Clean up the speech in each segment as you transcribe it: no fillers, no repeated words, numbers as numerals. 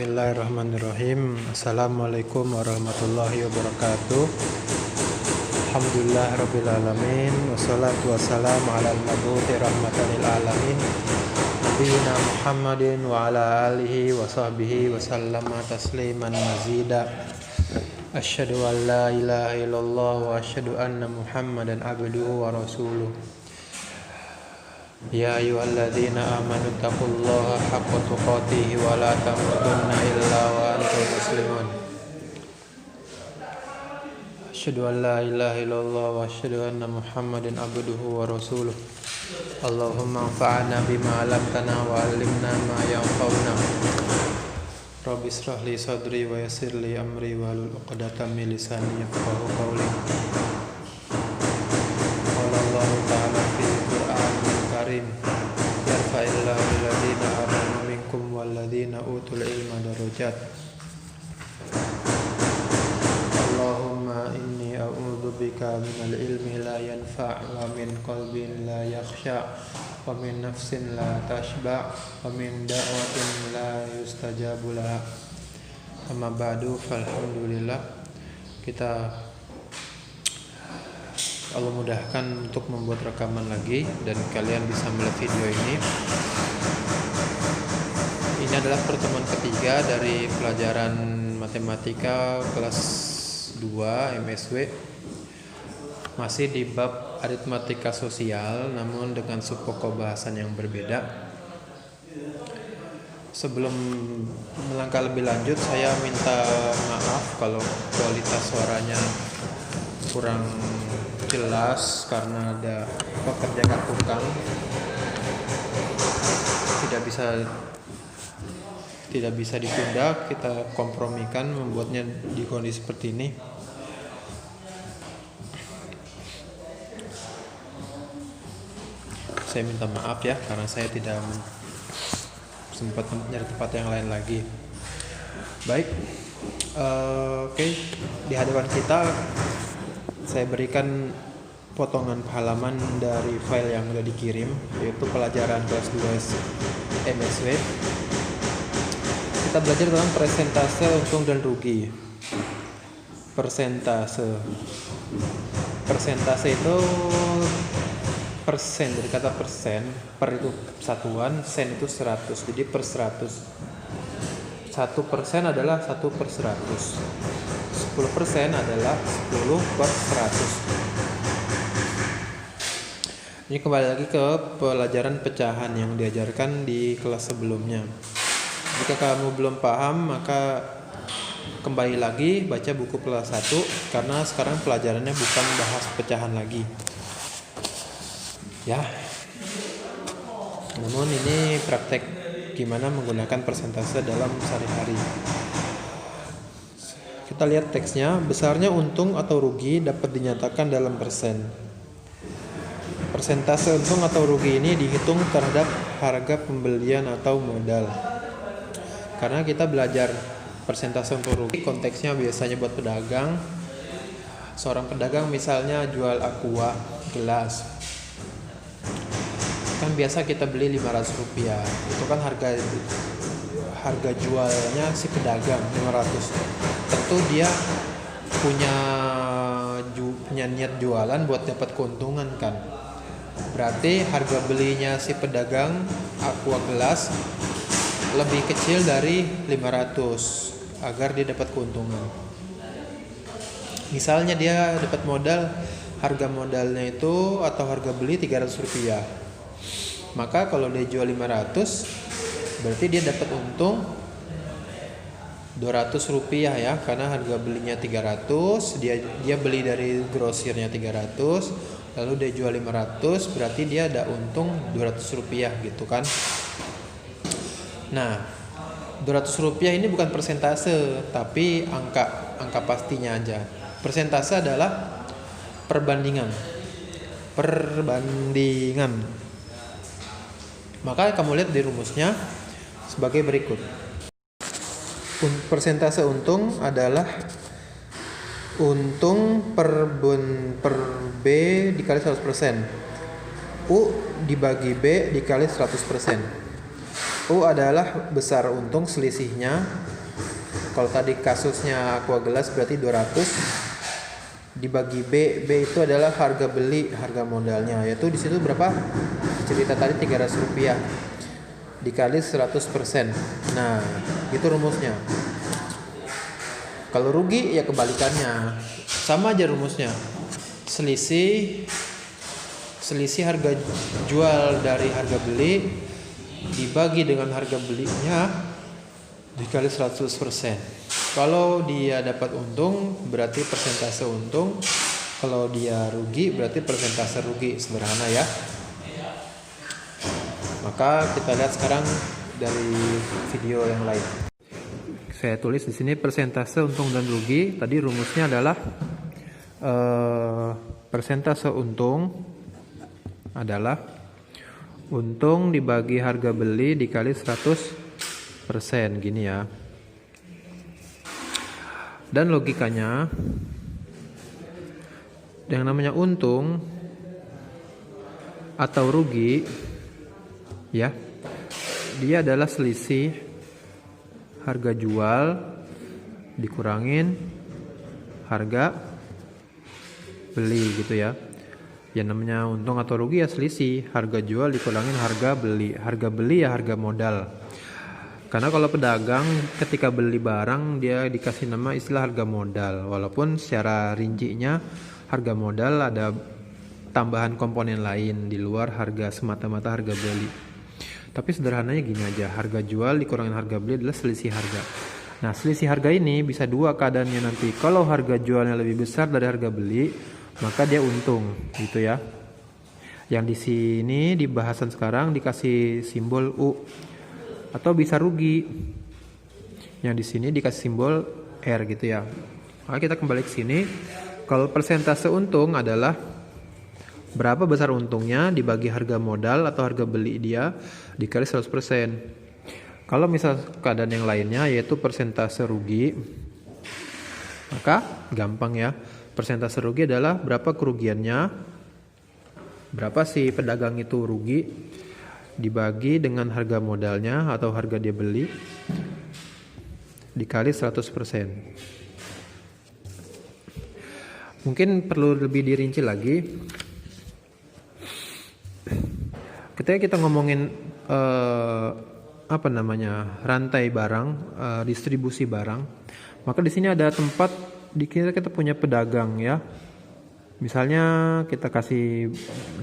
Bismillahirrahmanirrahim. Assalamualaikum warahmatullahi wabarakatuh. Alhamdulillah rabbil alamin. Wassalatu wassalamu ala al-mabuthi rahmatan lil alamin. Nabiyina Muhammadin wa ala alihi wa sahbihi wa sallama tasliman mazida. Asyhadu an la ilaha illallah wa asyhadu anna Muhammadan abduhu wa rasuluh. Ya ayyuhalladzina amanu taqullaha haqqa tuqatih wa la tamutunna illa wa antum muslimun. Asyhadu an la ilaha illallah wa asyhadu anna Muhammadan abduhu wa rasuluh. Allahumma anfa'na bima 'allamtana wa 'allimna ma yanfa'una. Rabbi ishrah li sadri wa yassir li amri wahlul 'uqdatam min lisani yafqahu qawli. Qala Allah ta'ala fil Qur'anil Karim, yarfa'illahu alladhina amanu minkum walladhina utul ilma darajat. Allahumma inni a'udzu bika minal ilmi la yanfa' wa min qalbin la yakhsha wa min nafsin la tashba' wa min da'watin la yustajabu laha. Amma ba'du, falhamdulillah. Allah mudahkan untuk membuat rekaman lagi dan kalian bisa melihat video ini. Ini adalah pertemuan ketiga dari pelajaran matematika kelas 2 MSW. Masih di bab aritmatika sosial namun dengan subpokok bahasan yang berbeda. Sebelum melangkah lebih lanjut, saya minta maaf kalau kualitas suaranya kurang jelas karena ada pekerja tukang. Tidak bisa ditunda, kita kompromikan membuatnya di kondisi seperti ini. Saya minta maaf ya karena saya tidak sempat mencari tempat yang lain lagi. Baik, oke. Di hadapan kita saya berikan potongan halaman dari file yang sudah dikirim, yaitu pelajaran kelas 2 MSW. Kita belajar tentang persentase untung dan rugi. Persentase itu persen, dari kata persen, per itu satuan, sen itu 100. Jadi per 100. 1% adalah 1/100. 10% adalah 10/100. Ini kembali lagi ke pelajaran pecahan yang diajarkan di kelas sebelumnya. Jika kamu belum paham, maka kembali lagi baca buku kelas 1 karena sekarang pelajarannya bukan bahas pecahan lagi. Ya. Namun ini praktek gimana menggunakan persentase dalam sehari-hari. Kita lihat teksnya. Besarnya untung atau rugi dapat dinyatakan dalam persen. Persentase untung atau rugi ini dihitung terhadap harga pembelian atau modal. Karena kita belajar persentase untuk rugi, konteksnya biasanya buat pedagang. Seorang pedagang misalnya jual aqua gelas, kan biasa kita beli Rp500. Itu kan harga jualnya si pedagang 500. Tentu dia punya niat jualan buat dapat keuntungan kan. Berarti harga belinya si pedagang aqua gelas lebih kecil dari 500 agar dia dapat keuntungan. Misalnya dia dapat modal, harga modalnya itu atau harga beli Rp300. Maka kalau dia jual 500, berarti dia dapat untung Rp200 ya, karena harga belinya 300, dia beli dari grosirnya 300, lalu dia jual 500, berarti dia ada untung Rp200 gitu kan. Nah, Rp200 ini bukan persentase, tapi angka pastinya aja. Persentase adalah perbandingan. Maka kamu lihat di rumusnya sebagai berikut. Persentase untung adalah untung per B dikali 100%. U dibagi B dikali 100%. U adalah besar untung selisihnya. Kalau tadi kasusnya Aqua Gelas berarti 200 dibagi B. B itu adalah harga beli, harga modalnya, yaitu di situ berapa? Cerita tadi 300 rupiah dikali 100%. Nah, itu rumusnya. Kalau rugi ya kebalikannya. Sama aja rumusnya. Selisih harga jual dari harga beli dibagi dengan harga belinya dikali 100%. Kalau dia dapat untung berarti persentase untung, kalau dia rugi berarti persentase rugi. Sederhana ya. Maka kita lihat sekarang dari video yang lain. Saya tulis di sini persentase untung dan rugi. Tadi rumusnya adalah persentase untung adalah untung dibagi harga beli dikali 100% gini ya. Dan logikanya yang namanya untung atau rugi ya, dia adalah selisih harga jual dikurangin harga beli gitu ya. Yang namanya untung atau rugi ya selisih harga jual dikurangin harga beli. Harga beli ya harga modal. Karena kalau pedagang ketika beli barang dia dikasih nama istilah harga modal, walaupun secara rincinya harga modal ada tambahan komponen lain di luar harga semata-mata harga beli. Tapi sederhananya gini aja, harga jual dikurangin harga beli adalah selisih harga. Nah, selisih harga ini bisa dua keadaannya nanti. Kalau harga jualnya lebih besar dari harga beli, maka dia untung gitu ya. Yang di sini di bahasan sekarang dikasih simbol U. Atau bisa rugi. Yang di sini dikasih simbol R gitu ya. Maka kita kembali ke sini. Kalau persentase untung adalah berapa besar untungnya dibagi harga modal atau harga beli dia dikali 100%. Kalau misal keadaan yang lainnya yaitu persentase rugi, maka gampang ya. Persentase rugi adalah berapa kerugiannya, berapa si pedagang itu rugi dibagi dengan harga modalnya atau harga dia beli dikali 100%. Mungkin perlu lebih dirinci lagi. Ketika kita ngomongin rantai barang, distribusi barang, maka di sini ada tempat kita punya pedagang ya. Misalnya kita kasih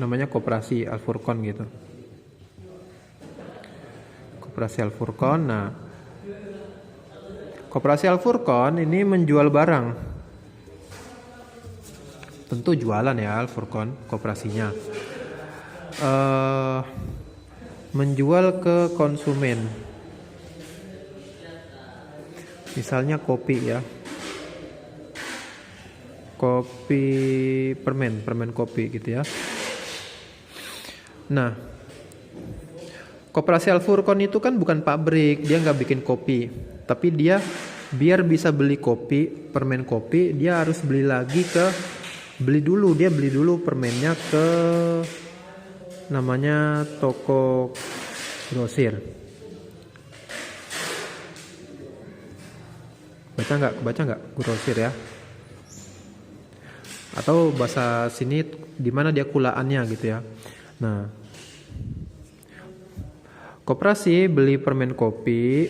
namanya koperasi Al-Furqon gitu. Koperasi Al-Furqon. Nah, Koperasi Al-Furqon ini menjual barang. Tentu jualan ya Al-Furqon koperasinya. Menjual ke konsumen. Misalnya kopi ya. Kopi permen kopi gitu ya. Nah, Koperasi Al-Furqon itu kan bukan pabrik, dia nggak bikin kopi, tapi dia biar bisa beli kopi, permen kopi, dia harus beli dulu permennya ke namanya toko grosir. Baca nggak grosir ya? Atau bahasa sini di mana dia kulaannya gitu ya. Nah, koperasi beli permen kopi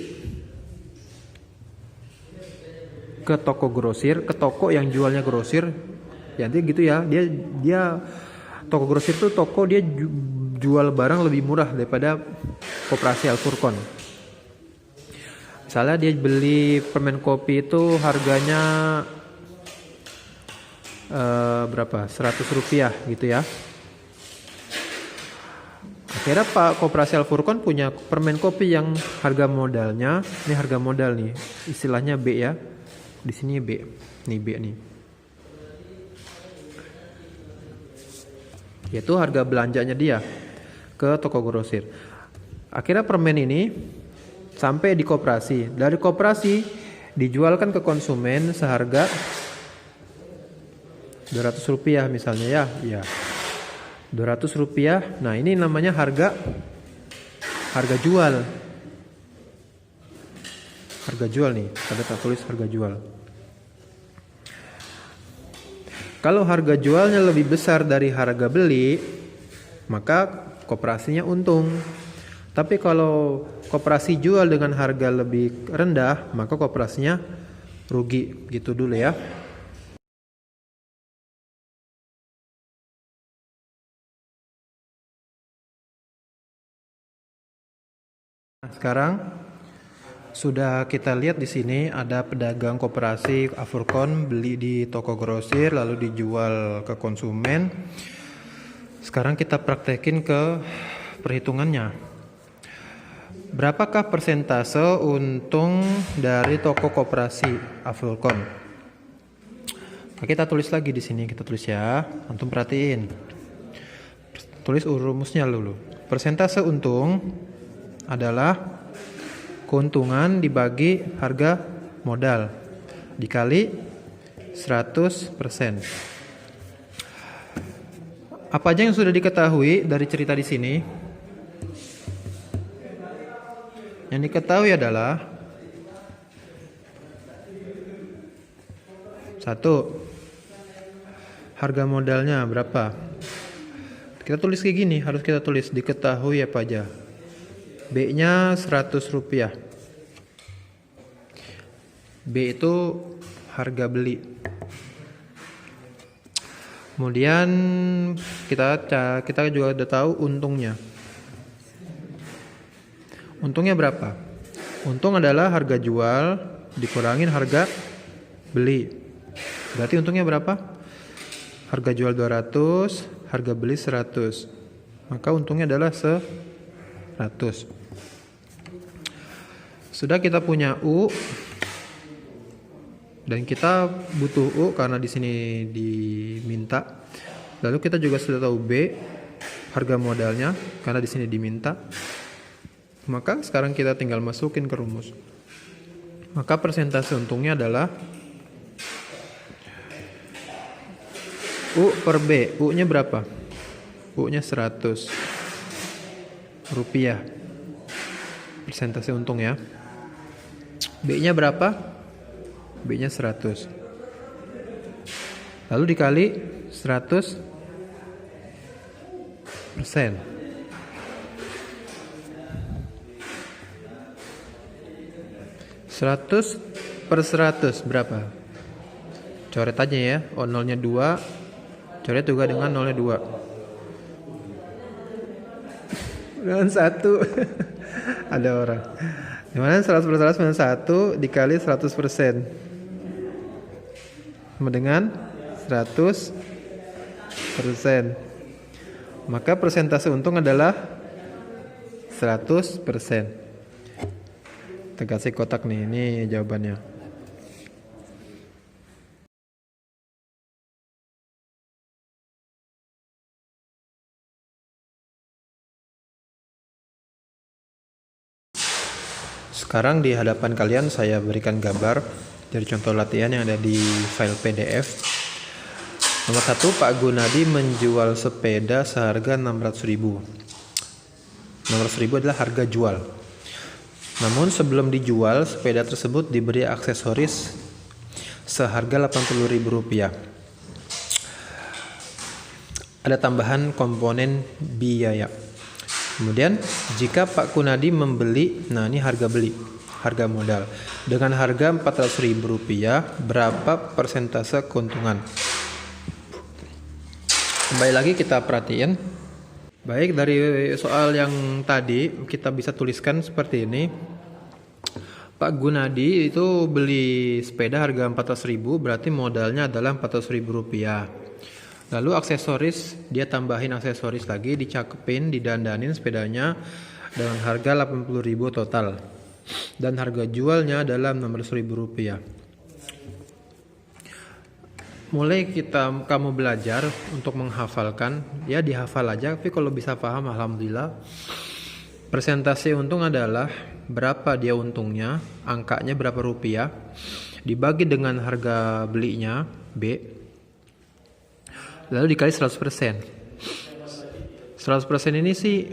ke toko grosir, ke toko yang jualnya grosir. Ya nanti gitu ya. Dia toko grosir tuh toko dia jual barang lebih murah daripada Koperasi Al-Furqon. Misalnya dia beli permen kopi itu harganya berapa? 100 rupiah gitu ya. Akhirnya Pak Koperasi Al-Furqon punya permen kopi yang harga modalnya, ini harga modal nih, istilahnya B ya. Di sini B, nih B nih. Yaitu harga belanjanya dia ke toko grosir. Akhirnya permen ini sampai di koperasi. Dari koperasi dijualkan ke konsumen seharga 200 rupiah misalnya ya. Ya. 200 rupiah. Nah, ini namanya harga jual. harga jual nih, kita tulis harga jual. Kalau harga jualnya lebih besar dari harga beli, maka koperasinya untung. Tapi kalau koperasi jual dengan harga lebih rendah, maka koperasinya rugi. Gitu dulu ya. Nah, sekarang sudah kita lihat di sini ada pedagang koperasi Afurkon beli di toko grosir lalu dijual ke konsumen. Sekarang kita praktekin ke perhitungannya. Berapakah persentase untung dari toko koperasi Afurkon? Kita tulis lagi di sini, kita tulis ya. Antum perhatiin. Tulis rumusnya dulu. Persentase untung adalah keuntungan dibagi harga modal dikali 100%. Apa aja yang sudah diketahui dari cerita di sini? Yang diketahui adalah 1. Harga modalnya berapa? Kita tulis kayak gini, harus kita tulis diketahui apa aja. B-nya 100 rupiah. B itu harga beli. Kemudian kita juga udah tahu untungnya. Untungnya berapa? Untung adalah harga jual dikurangin harga beli. Berarti untungnya berapa? Harga jual 200, harga beli 100. Maka untungnya adalah 100. Sudah kita punya U dan kita butuh U karena di sini diminta. Lalu kita juga sudah tahu B harga modalnya karena di sini diminta. Maka sekarang kita tinggal masukin ke rumus. Maka persentase untungnya adalah U per B. U-nya berapa? U-nya 100 rupiah. Persentase untung ya. B-nya berapa? B-nya 100. Lalu dikali 100%. 100 per 100 berapa? Coret aja ya. Oh, nolnya 2. Coret juga dengan nolnya 2. Dengan 1. Ada orang. Dimana 100 per 100 dengan 1 dikali 100%. Sama dengan 100%. Maka persentase untung adalah 100%. Kita kasih kotak nih, ini jawabannya. Sekarang di hadapan kalian saya berikan gambar dari contoh latihan yang ada di file PDF. Nomor 1, Pak Gunadi menjual sepeda seharga 600.000. Nomor 1.000 adalah harga jual. Namun sebelum dijual, sepeda tersebut diberi aksesoris seharga 80.000 rupiah. Ada tambahan komponen biaya. Kemudian jika Pak Kunadi membeli, nah ini harga beli, harga modal, dengan harga 400.000 rupiah, berapa persentase keuntungan? Kembali lagi kita perhatiin. Baik, dari soal yang tadi kita bisa tuliskan seperti ini. Pak Gunadi itu beli sepeda harga 400.000, berarti modalnya adalah 400.000 rupiah. Lalu aksesoris, dia tambahin aksesoris lagi, dicakepin, didandanin sepedanya dengan harga 80.000 total. Dan harga jualnya adalah 600.000 rupiah. Mulai kamu belajar untuk menghafalkan, ya dihafal aja, tapi kalau bisa paham alhamdulillah. Persentase untung adalah berapa dia untungnya, angkanya berapa rupiah, dibagi dengan harga belinya B, lalu dikali 100%. 100% ini sih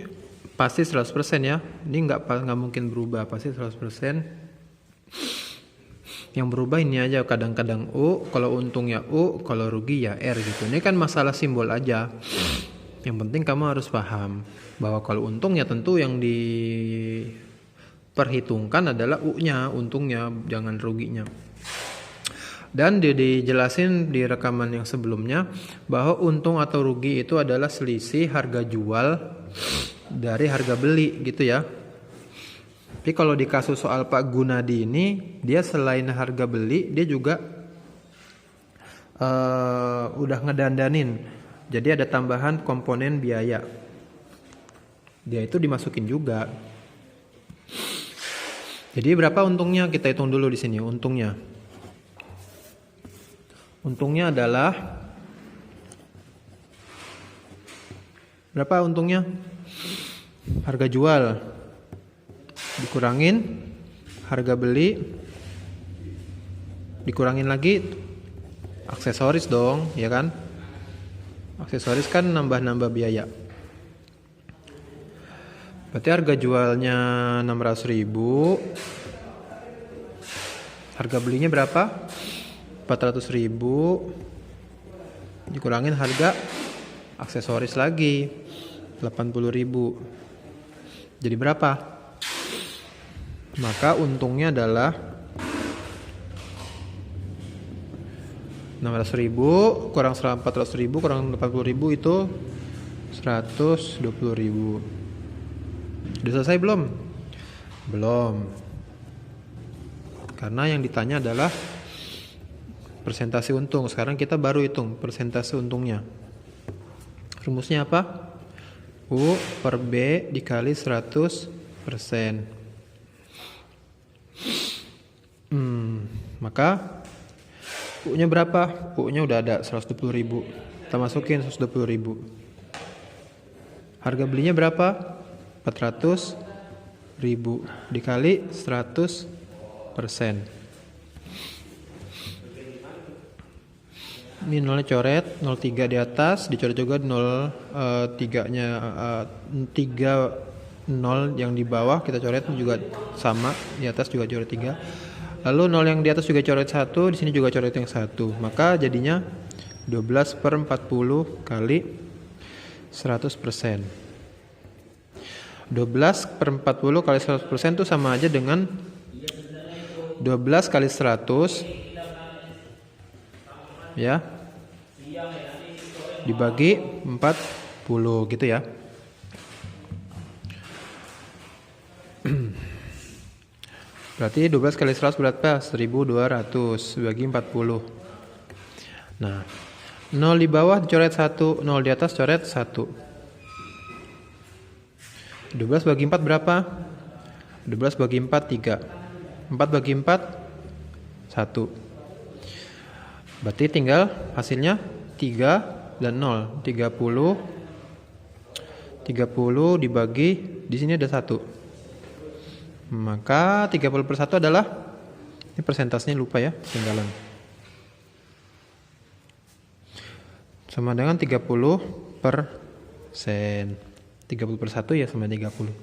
pasti 100% ya. Ini nggak mungkin berubah, pasti 100%. Yang berubah ini aja, kadang-kadang U, kalau untungnya U, kalau rugi ya R gitu. Ini kan masalah simbol aja. Yang penting kamu harus paham bahwa kalau untungnya tentu yang diperhitungkan adalah U-nya, untungnya, jangan ruginya. Dan dijelasin di rekaman yang sebelumnya bahwa untung atau rugi itu adalah selisih harga jual dari harga beli gitu ya. Tapi kalau di kasus soal Pak Gunadi ini, dia selain harga beli, dia juga udah ngedandanin. Jadi ada tambahan komponen biaya. Dia itu dimasukin juga. Jadi berapa untungnya? Kita hitung dulu di sini untungnya. Untungnya adalah berapa untungnya? Harga jual dikurangin harga beli, dikurangin lagi aksesoris dong, ya kan? Aksesoris kan nambah-nambah biaya. Berarti harga jualnya 600.000, harga belinya berapa? 400.000, dikurangin harga aksesoris lagi 80.000. Jadi berapa? Maka untungnya adalah 600.000 kurang 400.000 kurang 80.000 itu 120.000. Udah selesai belum? Belum. Karena yang ditanya adalah persentase untung. Sekarang kita baru hitung persentase untungnya. Rumusnya apa? U per B dikali 100%. Maka U-nya berapa? U-nya udah ada 120.000. Kita masukin 120.000. Harga belinya berapa? 400.000 dikali 100%. Ini nolnya coret, 03 di atas, dicoret juga 03-nya 3 0 yang di bawah kita coret juga sama, di atas juga coret 3. Lalu 0 yang di atas juga coret 1, di sini juga coret yang 1. Maka jadinya 12/40 kali 100%. 12/40 kali 100% itu sama aja dengan 12 kali 100 ya dibagi 40 gitu ya. Berarti 12 kali 100 berapa? 1200 bagi 40. Nah, 0 di bawah dicoret 1, 0 di atas coret 1. 12 bagi 4 berapa? 12 bagi 4 3. 4 bagi 4 1. Berarti tinggal hasilnya 3 dan 0. 30 dibagi, di sini ada 1. Maka 30/1 adalah, ini persentasenya lupa ya, ketinggalan. Sama dengan 30%. 30/1 ya sama 30.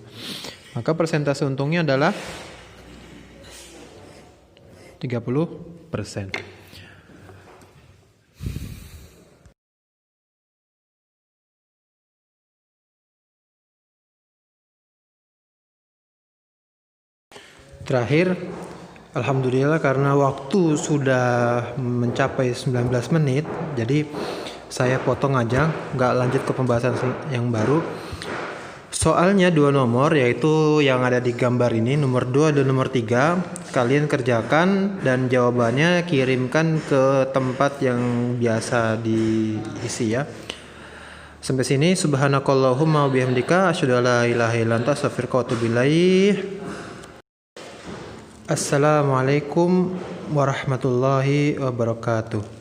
Maka persentase untungnya adalah 30%. Terakhir, alhamdulillah karena waktu sudah mencapai 19 menit, jadi saya potong aja, nggak lanjut ke pembahasan yang baru. Soalnya 2 nomor, yaitu yang ada di gambar ini, nomor 2 dan nomor 3, kalian kerjakan dan jawabannya kirimkan ke tempat yang biasa diisi ya. Sampai sini, subhanakallahumma wa bihamdika asyhadu an la ilaha illa anta astaghfiruka wa atubu ilaik. Assalamualaikum warahmatullahi wabarakatuh.